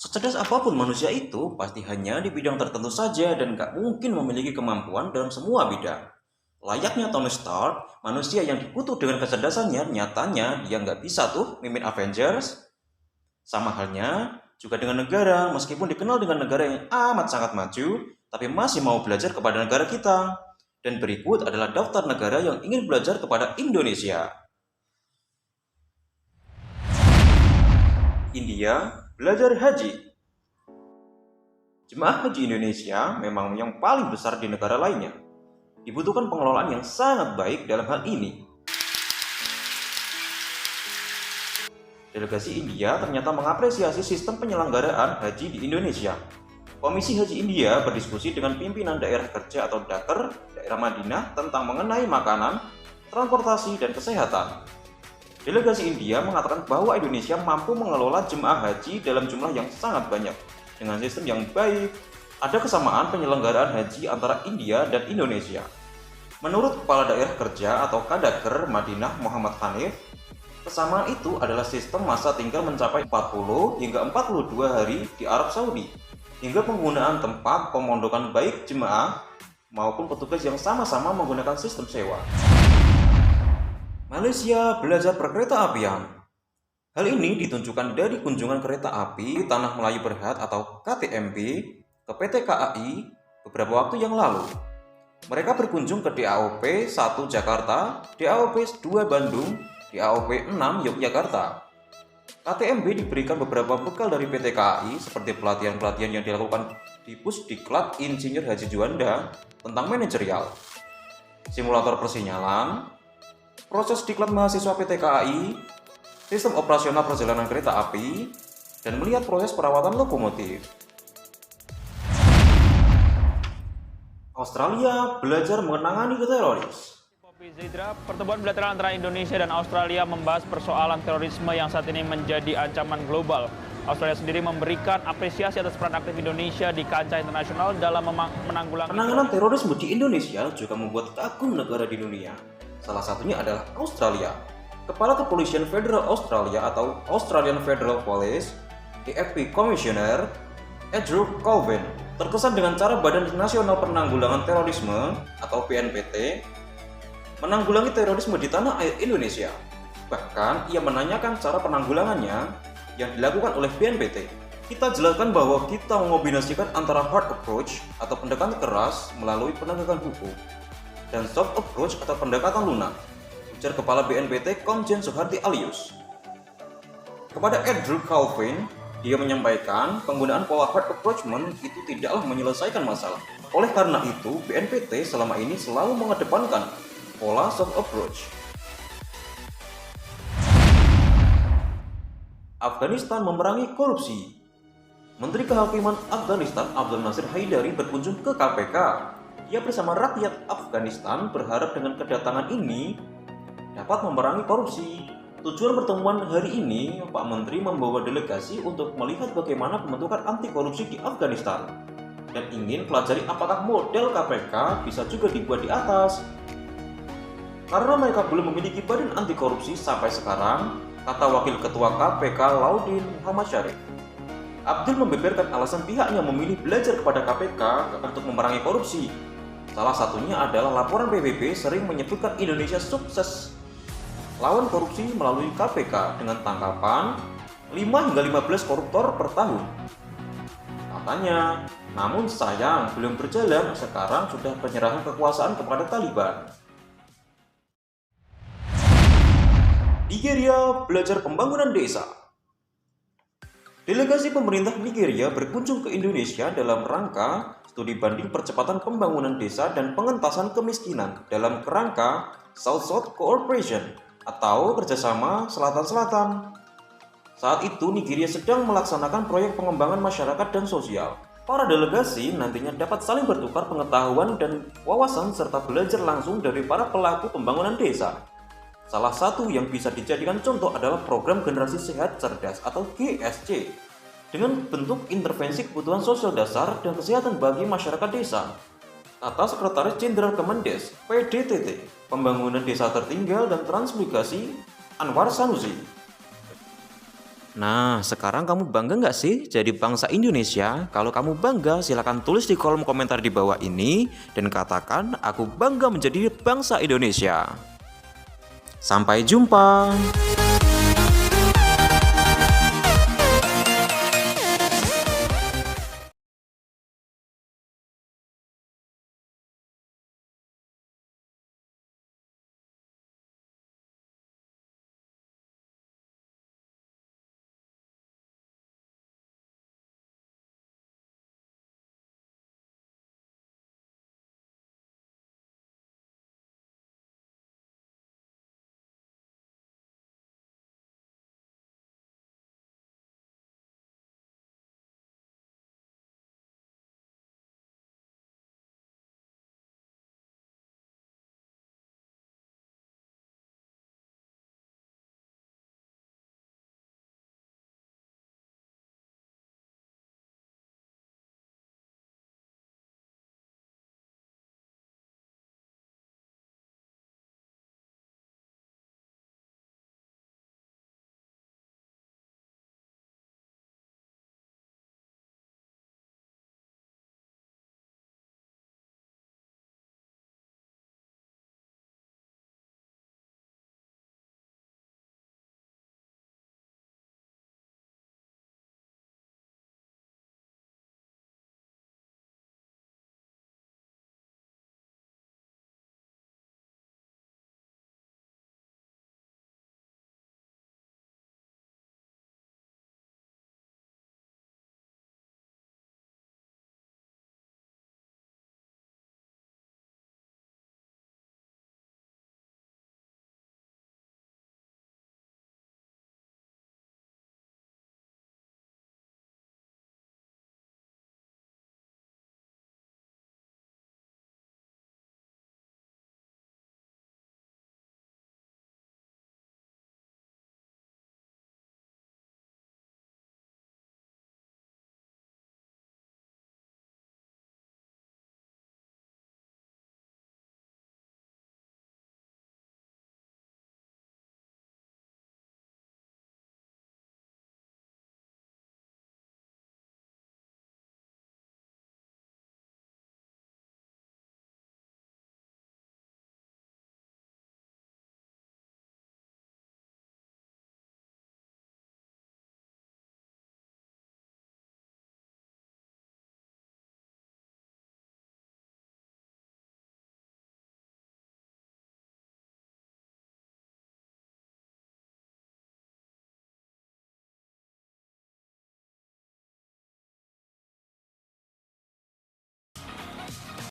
Secerdas apapun manusia itu pasti hanya di bidang tertentu saja dan gak mungkin memiliki kemampuan dalam semua bidang. Layaknya Tony Stark, manusia yang dikutuk dengan kecerdasannya, nyatanya dia nggak bisa tuh mimpin Avengers. Sama halnya juga dengan negara, meskipun dikenal dengan negara yang amat sangat maju, tapi masih mau belajar kepada negara kita. Dan berikut adalah daftar negara yang ingin belajar kepada Indonesia. India, belajar haji. Jemaah haji Indonesia memang yang paling besar di negara lainnya. Dibutuhkan pengelolaan yang sangat baik dalam hal ini. Delegasi India ternyata mengapresiasi sistem penyelenggaraan haji di Indonesia. Komisi Haji India berdiskusi dengan pimpinan daerah kerja atau Daker daerah Madinah tentang mengenai makanan, transportasi, dan kesehatan. Delegasi India mengatakan bahwa Indonesia mampu mengelola jemaah haji dalam jumlah yang sangat banyak. Dengan sistem yang baik, ada kesamaan penyelenggaraan haji antara India dan Indonesia. Menurut Kepala Daerah Kerja atau Kadaker Madinah Muhammad Hanif, kesamaan itu adalah sistem masa tinggal mencapai 40 hingga 42 hari di Arab Saudi, hingga penggunaan tempat pemondokan baik jemaah maupun petugas yang sama-sama menggunakan sistem sewa. Malaysia belajar perkereta apian. Hal ini ditunjukkan dari kunjungan kereta api Tanah Melayu Berhad atau KTMB ke PT KAI beberapa waktu yang lalu. Mereka berkunjung ke DAOP 1 Jakarta, DAOP 2 Bandung, DAOP 6 Yogyakarta. KTMB diberikan beberapa bekal dari PT KAI seperti pelatihan-pelatihan yang dilakukan di Pusdiklat Insinyur Haji Juanda tentang manajerial, simulator persinyalan, proses diklat mahasiswa PT KAI, sistem operasional perjalanan kereta api, dan melihat proses perawatan lokomotif. Australia belajar menangani teroris. Zidra, pertemuan bilateral antara Indonesia dan Australia membahas persoalan terorisme yang saat ini menjadi ancaman global. Australia sendiri memberikan apresiasi atas peran aktif Indonesia di kancah internasional dalam menanggulangi penanganan terorisme di Indonesia juga membuat kagum negara di dunia. Salah satunya adalah Australia. Kepala Kepolisian Federal Australia atau Australian Federal Police, AFP Commissioner, Andrew Colvin, terkesan dengan cara Badan Nasional Penanggulangan Terorisme atau BNPT menanggulangi terorisme di tanah air Indonesia. Bahkan ia menanyakan cara penanggulangannya yang dilakukan oleh BNPT. Kita jelaskan bahwa kita mengombinasikan antara hard approach atau pendekatan keras melalui penegakan hukum dan soft approach atau pendekatan lunak, ujar Kepala BNPT Komjen Soehardi Alyus. Kepada Andrew Calvin, dia menyampaikan penggunaan pola hard approachment itu tidaklah menyelesaikan masalah. Oleh karena itu, BNPT selama ini selalu mengedepankan pola soft approach. Afghanistan memerangi korupsi. Menteri Kehakiman Afghanistan Abdul Nasir Haidari berkunjung ke KPK. Dia bersama rakyat Afghanistan berharap dengan kedatangan ini dapat memerangi korupsi. Tujuan pertemuan hari ini, Pak Menteri membawa delegasi untuk melihat bagaimana pembentukan anti korupsi di Afghanistan dan ingin pelajari apakah model KPK bisa juga dibuat di atas. Karena mereka belum memiliki badan anti korupsi sampai sekarang, kata Wakil Ketua KPK Laudin Muhammad Syarif. Abdul membeberkan alasan pihaknya memilih belajar kepada KPK untuk memerangi korupsi. Salah satunya adalah laporan PBB sering menyebutkan Indonesia sukses lawan korupsi melalui KPK dengan tangkapan 5 hingga 15 koruptor per tahun. Katanya, namun sayang belum berjalan, sekarang sudah penyerahan kekuasaan kepada Taliban. Nigeria belajar pembangunan desa. Delegasi pemerintah Nigeria berkunjung ke Indonesia dalam rangka studi banding percepatan pembangunan desa dan pengentasan kemiskinan dalam kerangka South-South Cooperation atau kerjasama Selatan-Selatan. Saat itu Nigeria sedang melaksanakan proyek pengembangan masyarakat dan sosial. Para delegasi nantinya dapat saling bertukar pengetahuan dan wawasan serta belajar langsung dari para pelaku pembangunan desa. Salah satu yang bisa dijadikan contoh adalah program Generasi Sehat Cerdas atau GSC dengan bentuk intervensi kebutuhan sosial dasar dan kesehatan bagi masyarakat desa. Kata Sekretaris Jenderal Kemendes PDTT, Pembangunan Desa Tertinggal dan Transmigrasi Anwar Sanusi. Nah, sekarang kamu bangga nggak sih jadi bangsa Indonesia? Kalau kamu bangga, silahkan tulis di kolom komentar di bawah ini dan katakan aku bangga menjadi bangsa Indonesia. Sampai jumpa.